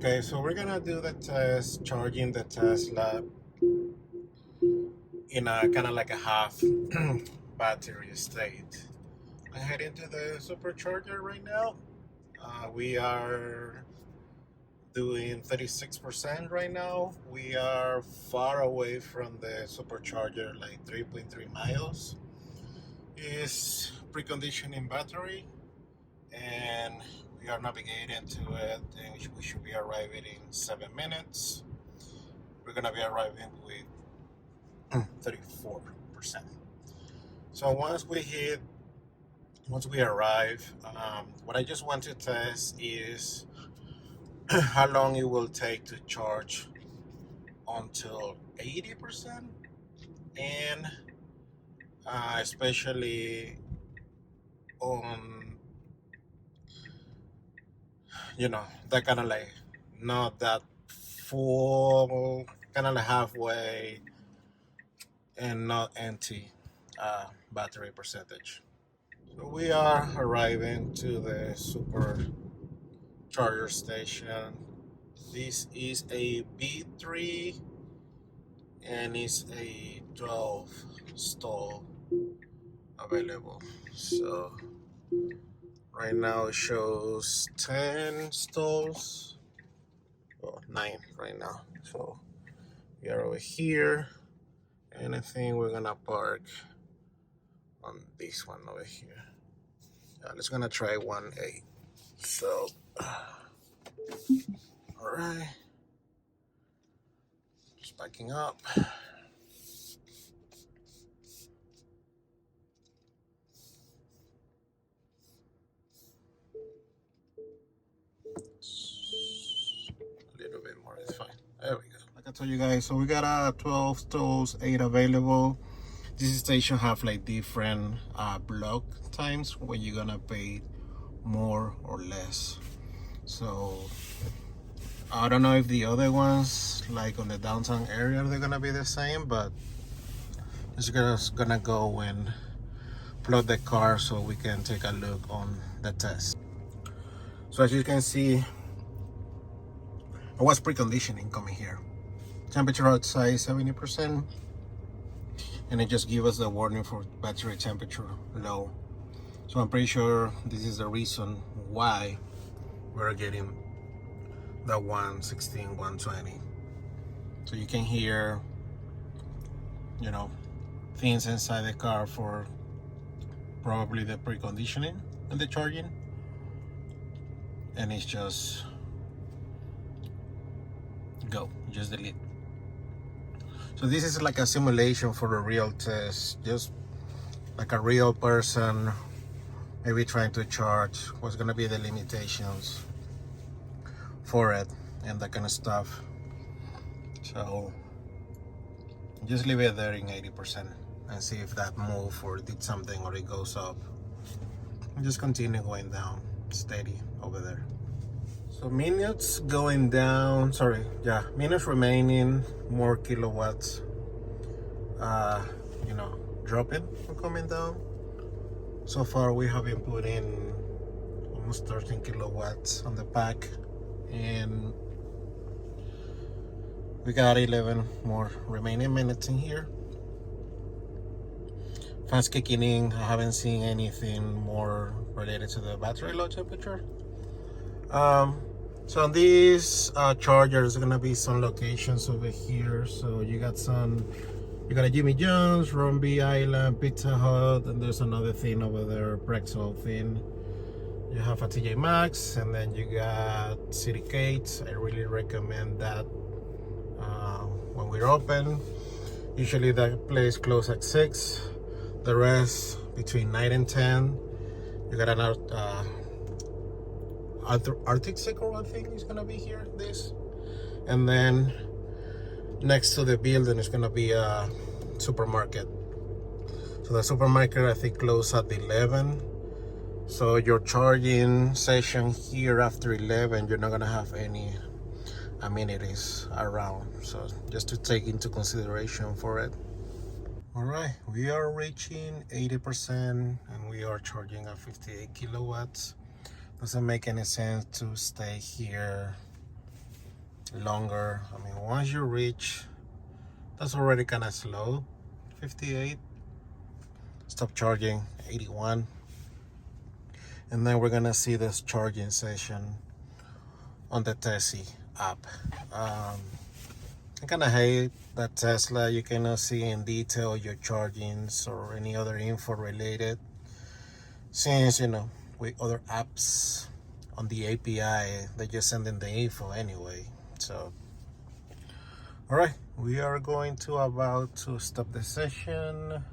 Okay, so we're gonna do the test, charging the Tesla in a kind of like a half battery state. I'm heading to the Supercharger right now. We are doing 36% right now. We are far away from the Supercharger, like 3.3 miles. It's preconditioning battery, and we are navigating to it, and we should be arriving in 7 minutes. We're gonna be arriving with 34%. So once we arrive, what I just want to test is how long it will take to charge until 80%, and especially on that kind of like not that full, kind of like halfway and not empty battery percentage. So we are arriving to the Supercharger station. This is a B3 and it's a 12 stall available. So right now it shows 10 stalls, well, 9 right now. So we are over here, and I think we're gonna park on this one over here. Let's gonna try 1A. So all right, just backing up. A little bit more is fine. There we go. Like I told you guys, so we got 12 stalls, 8 available. This station have like different block times when you're gonna pay more or less. So I don't know if the other ones, like on the downtown area, they're gonna be the same, but it's gonna go and plug the car so we can take a look on the test. So as you can see, I was preconditioning coming here. Temperature outside 70%, and it just gives us the warning for battery temperature low. So I'm pretty sure this is the reason why we're getting the 116, 120. So you can hear, things inside the car for probably the preconditioning and the charging. And it's just just delete. So this is like a simulation for a real test, just like a real person maybe trying to charge, what's gonna be the limitations for it and that kind of stuff. So just leave it there in 80% and see if that moved or did something or it goes up. And just continue going down steady over there. So minutes going down, minutes remaining, more kilowatts dropping or coming down. So far we have been putting almost 13 kilowatts on the pack, and we got 11 more remaining minutes in here. Fans kicking in. I haven't seen anything more related to the battery low temperature. So on these chargers, gonna be some locations over here. So you got a Jimmy John's, Romby Island, Pizza Hut, and there's another thing over there, Pretzel thing. You have a TJ Maxx, and then you got City Gates. I really recommend that when we're open. Usually that place closes at 6. The rest between 9 and 10. You got an Arctic Circle, I think is gonna be here. This, and then next to the building is gonna be a supermarket. So the supermarket I think closes at 11. So your charging session here after 11, you're not gonna have any amenities around. So just to take into consideration for it. All right, we are reaching 80% and we are charging at 58 kilowatts. Doesn't make any sense to stay here longer. I mean, once you reach, that's already kind of slow. 58. Stop charging. 81. And then we're gonna see this charging session on the Tessie app. I kind of hate that Tesla you cannot see in detail your chargings or any other info related, since with other apps on the API they just send in the info anyway. So all right, we are going to about to stop the session,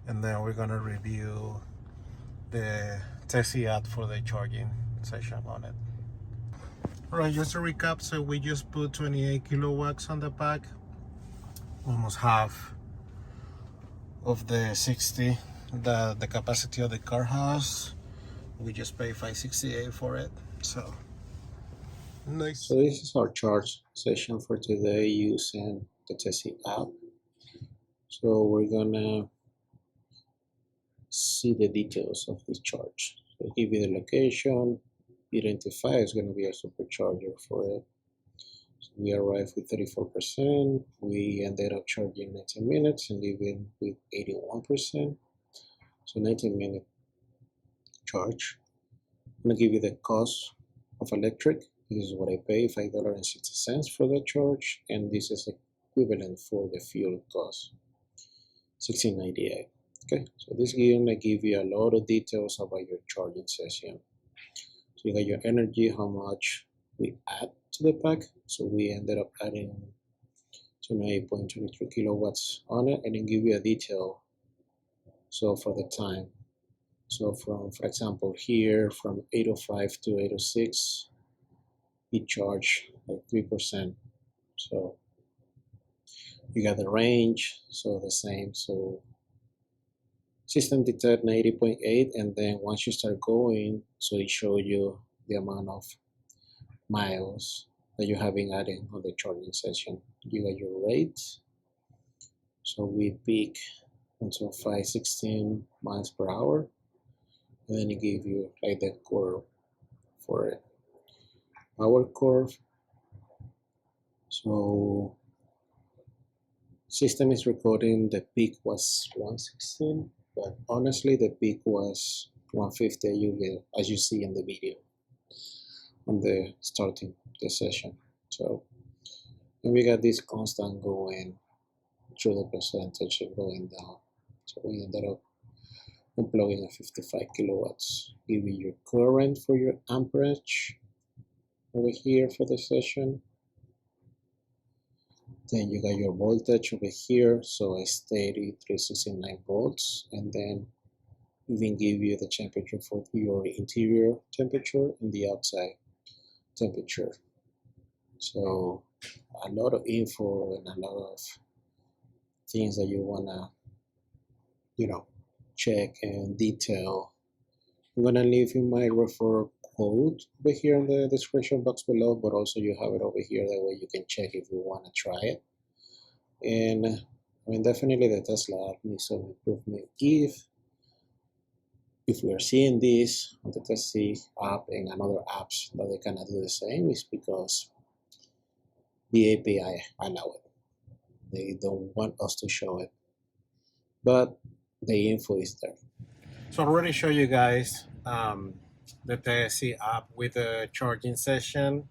and then we're gonna review the Tessie app for the charging session on it. All right, just to recap, so we just put 28 kilowatts on the pack, almost half of the 60 the capacity of the car has. We just pay 568 for it, so nice. So this is our charge session for today using the Tessie app. So we're gonna see the details of this charge. So give you the location, identify is going to be a supercharger for it. So we arrived with 34%. We ended up charging 19 minutes and leaving with 81%. So 19-minute charge. I'm going to give you the cost of electric. This is what I pay, $5.60 for the charge, and this is equivalent for the fuel cost, $16.98. Okay, so this is going to give you a lot of details about your charging session. So you got your energy, how much we add to the pack. So we ended up adding 28.23 kilowatts on it, and then give you a detail. So for the time, so for example here from 8:05 to 8:06, we charge like 3%. So you got the range, so the same. So system detect 90.8, and then once you start going, so it shows you the amount of miles that you have been adding on the charging session. You got your rate, so we peak until 516 miles per hour, and then it gives you like the curve for it. Our curve, so system is recording the peak was 116, but honestly the peak was 150 as you see in the video on the starting the session. So, and we got this constant going through the percentage and going down. So we ended up unplugging a 55 kilowatts, giving your current for your amperage over here for the session. Then you got your voltage over here, so a steady 369 volts, and then even give you the temperature for your interior temperature and the outside temperature. So a lot of info and a lot of things that you wanna, check and detail. I'm gonna leave you my referral code over here in the description box below, but also you have it over here, that way you can check if you want to try it. And I mean, definitely the Tesla app needs some improvement. If we are seeing this on the Tessie app and other apps that they cannot do the same, is because the API allow it. They don't want us to show it, but the info is there. So I already showed you guys the Tessie app with the charging session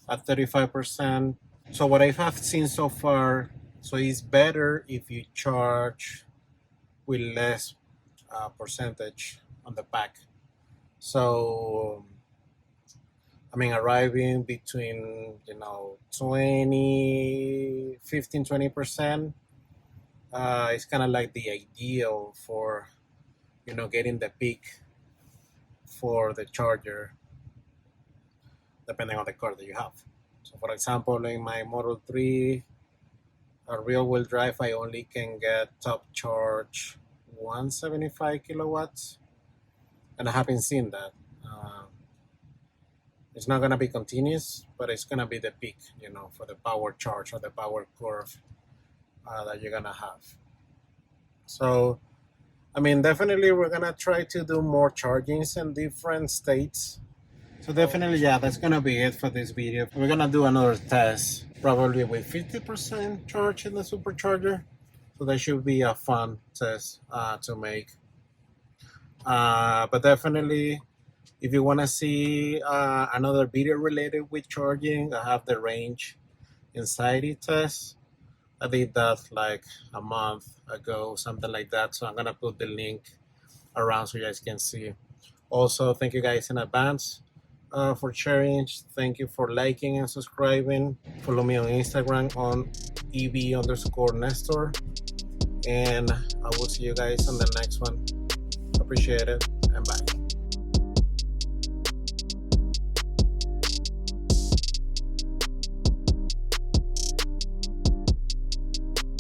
at 35%. So what I have seen so far, so it's better if you charge with less percentage on the pack. So I mean, arriving between 20% it's kind of like the ideal for getting the peak for the charger, depending on the car that you have. So for example, in my Model 3 rear wheel drive, I only can get top charge 175 kilowatts, and I haven't seen that. It's not going to be continuous, but it's going to be the peak, for the power charge or the power curve that you're going to have. So I mean, definitely we're gonna try to do more chargings in different states. So definitely, yeah, that's gonna be it for this video. We're gonna do another test, probably with 50% charge in the supercharger. So that should be a fun test to make. But definitely, if you wanna see another video related with charging, I have the range anxiety test. I did that like a month ago, something like that. So I'm gonna put the link around so you guys can see. Also, thank you guys in advance for sharing. Thank you for liking and subscribing. Follow me on Instagram on EB_Nestor. And I will see you guys on the next one. Appreciate it, and bye.